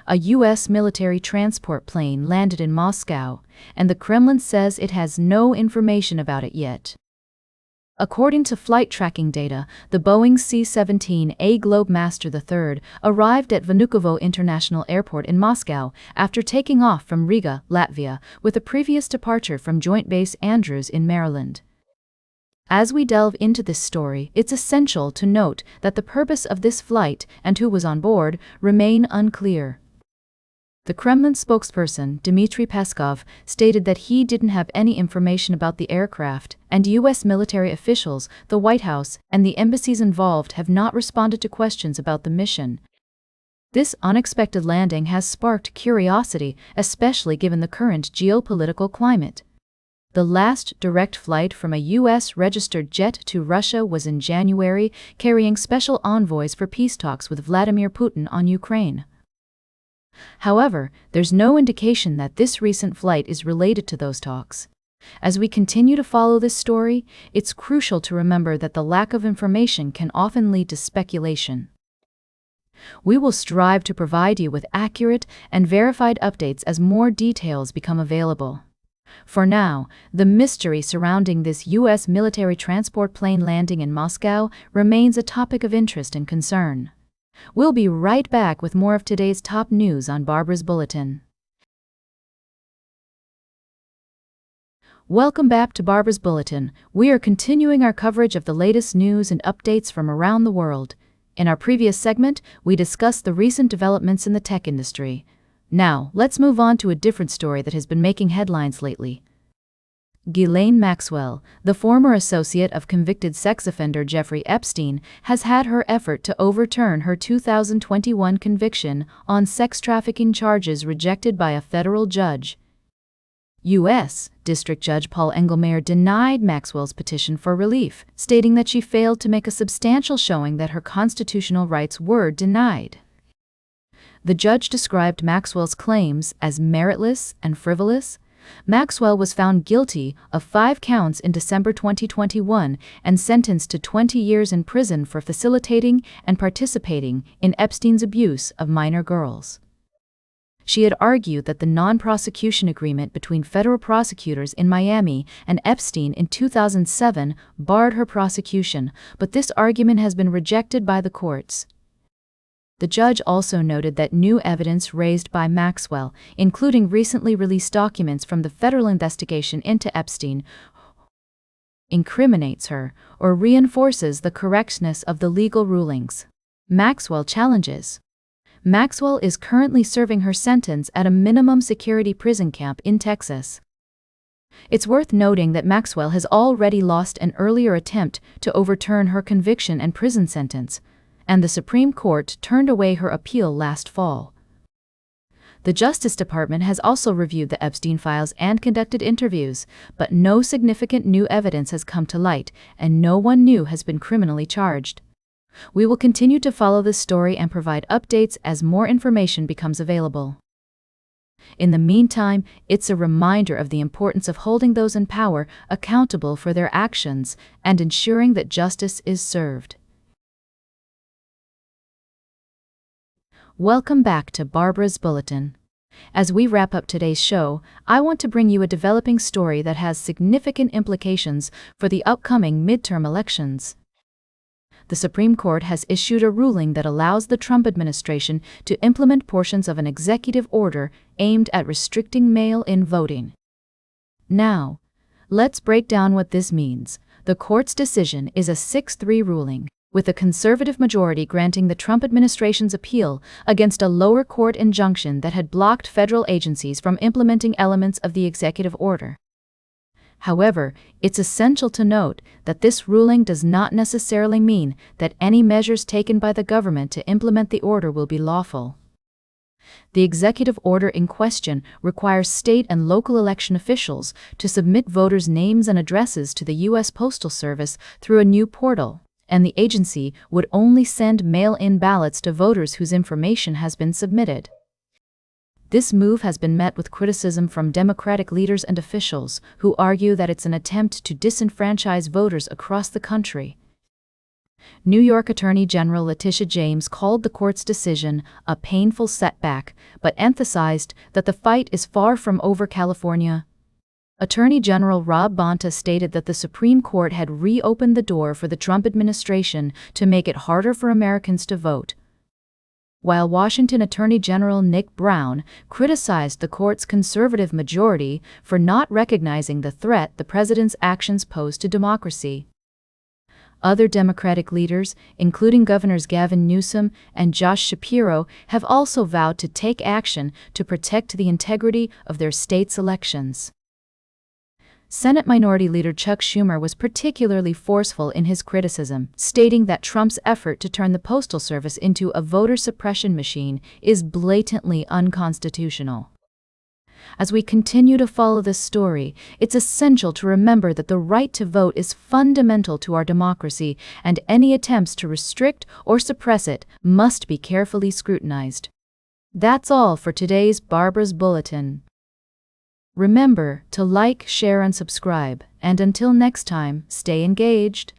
a U.S. military transport plane landed in Moscow, and the Kremlin says it has no information about it yet. According to flight tracking data, the Boeing C-17A Globemaster III arrived at Vnukovo International Airport in Moscow after taking off from Riga, Latvia, with a previous departure from Joint Base Andrews in Maryland. As we delve into this story, it's essential to note that the purpose of this flight and who was on board remain unclear. The Kremlin spokesperson, Dmitry Peskov, stated that he didn't have any information about the aircraft, and U.S. military officials, the White House, and the embassies involved have not responded to questions about the mission. This unexpected landing has sparked curiosity, especially given the current geopolitical climate. The last direct flight from a U.S.-registered jet to Russia was in January, carrying special envoys for peace talks with Vladimir Putin on Ukraine. However, there's no indication that this recent flight is related to those talks. As we continue to follow this story, it's crucial to remember that the lack of information can often lead to speculation. We will strive to provide you with accurate and verified updates as more details become available. For now, the mystery surrounding this U.S. military transport plane landing in Moscow remains a topic of interest and concern. We'll be right back with more of today's top news on Barbara's Bulletin. Welcome back to Barbara's Bulletin. We are continuing our coverage of the latest news and updates from around the world. In our previous segment, we discussed the recent developments in the tech industry. Now, let's move on to a different story that has been making headlines lately. Ghislaine Maxwell, the former associate of convicted sex offender Jeffrey Epstein, has had her effort to overturn her 2021 conviction on sex trafficking charges rejected by a federal judge. U.S. District Judge Paul Engelmayer denied Maxwell's petition for relief, stating that she failed to make a substantial showing that her constitutional rights were denied. The judge described Maxwell's claims as meritless and frivolous. Maxwell was found guilty of 5 counts in December 2021 and sentenced to 20 years in prison for facilitating and participating in Epstein's abuse of minor girls. She had argued that the non-prosecution agreement between federal prosecutors in Miami and Epstein in 2007 barred her prosecution, but this argument has been rejected by the courts. The judge also noted that new evidence raised by Maxwell, including recently released documents from the federal investigation into Epstein, incriminates her or reinforces the correctness of the legal rulings. Maxwell challenges. Maxwell is currently serving her sentence at a minimum security prison camp in Texas. It's worth noting that Maxwell has already lost an earlier attempt to overturn her conviction and prison sentence, and the Supreme Court turned away her appeal last fall. The Justice Department has also reviewed the Epstein files and conducted interviews, but no significant new evidence has come to light, and no one new has been criminally charged. We will continue to follow this story and provide updates as more information becomes available. In the meantime, it's a reminder of the importance of holding those in power accountable for their actions and ensuring that justice is served. Welcome back to Barbara's Bulletin. As we wrap up today's show, I want to bring you a developing story that has significant implications for the upcoming midterm elections. The Supreme Court has issued a ruling that allows the Trump administration to implement portions of an executive order aimed at restricting mail-in voting. Now, let's break down what this means. The court's decision is a 6-3 ruling, with a conservative majority granting the Trump administration's appeal against a lower court injunction that had blocked federal agencies from implementing elements of the executive order. However, it's essential to note that this ruling does not necessarily mean that any measures taken by the government to implement the order will be lawful. The executive order in question requires state and local election officials to submit voters' names and addresses to the U.S. Postal Service through a new portal, and the agency would only send mail-in ballots to voters whose information has been submitted. This move has been met with criticism from Democratic leaders and officials who argue that it's an attempt to disenfranchise voters across the country. New York Attorney General Letitia James called the court's decision a painful setback, but emphasized that the fight is far from over. California Attorney General Rob Bonta stated that the Supreme Court had reopened the door for the Trump administration to make it harder for Americans to vote, while Washington Attorney General Nick Brown criticized the court's conservative majority for not recognizing the threat the president's actions pose to democracy. Other Democratic leaders, including Governors Gavin Newsom and Josh Shapiro, have also vowed to take action to protect the integrity of their states' elections. Senate Minority Leader Chuck Schumer was particularly forceful in his criticism, stating that Trump's effort to turn the Postal Service into a voter suppression machine is blatantly unconstitutional. As we continue to follow this story, it's essential to remember that the right to vote is fundamental to our democracy, and any attempts to restrict or suppress it must be carefully scrutinized. That's all for today's Barbara's Bulletin. Remember to like, share, and subscribe, and until next time, stay engaged.